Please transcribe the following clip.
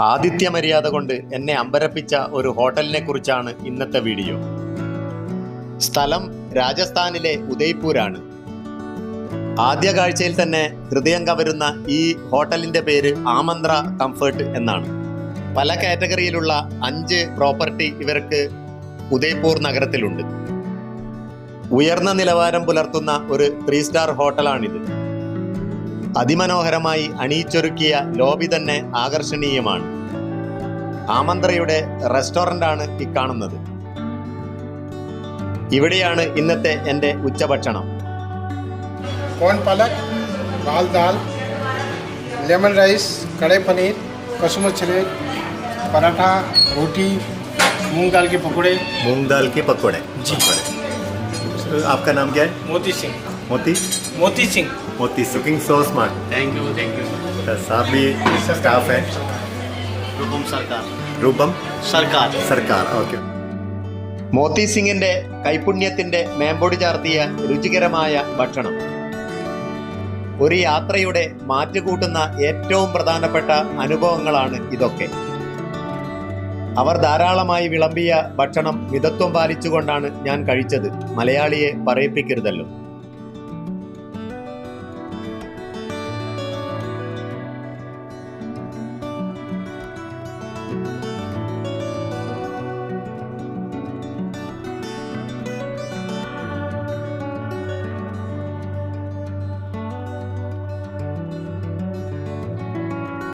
ആതിഥ്യ മര്യാദ കൊണ്ട് എന്നെ അമ്പരപ്പിച്ച ഒരു ഹോട്ടലിനെ കുറിച്ചാണ് ഇന്നത്തെ വീഡിയോ. സ്ഥലം രാജസ്ഥാനിലെ ഉദയ്പൂരാണ്. ആദ്യ കാഴ്ചയിൽ തന്നെ ഹൃദയം കവരുന്ന ഈ ഹോട്ടലിന്റെ പേര് ആമന്ത്ര കംഫർട്ട് എന്നാണ്. പല കാറ്റഗറിയിലുള്ള 5 പ്രോപ്പർട്ടി ഇവർക്ക് ഉദയ്പൂർ നഗരത്തിലുണ്ട്. ഉയർന്ന നിലവാരം പുലർത്തുന്ന ഒരു 3 സ്റ്റാർ ഹോട്ടലാണിത്. അതിമനോഹരമായി അണിയിച്ചൊരുക്കിയ ലോബി തന്നെ ആകർഷണീയമാണ്. ആമന്ത്രയുടെ റെസ്റ്റോറൻ്റാണ് ഇക്കാണുന്നത്. ഇവിടെയാണ് ഇന്നത്തെ എൻ്റെ ഉച്ചഭക്ഷണം. कॉर्न पालक, दाल दाल, लेमन राइस, कड़े पनीर, कसम छले, पराठा, रोटी, मूंग दाल के पकौड़े। मूंग दाल के पकौड़े जी। आपका नाम क्या है? मोती सिंह। मोती मोती सिंह। मोती cooking so smart. Thank you. साहब भी स्टाफ है? रूपम सरकार। रूपम सरकार। സർക്കാർ. ഓക്കെ. മോത്തി സിംഗിന്റെ കൈപുണ്യത്തിന്റെ മേമ്പൊടി ചാർത്തിയ രുചികരമായ ഭക്ഷണം ഒരു യാത്രയുടെ മാറ്റുകൂട്ടുന്ന ഏറ്റവും പ്രധാനപ്പെട്ട അനുഭവങ്ങളാണ് ഇതൊക്കെ. അവർ ധാരാളമായി വിളമ്പിയ ഭക്ഷണം മിതത്വം പാലിച്ചുകൊണ്ടാണ് ഞാൻ കഴിച്ചത്. മലയാളിയെ പറയിപ്പിക്കരുതല്ലോ.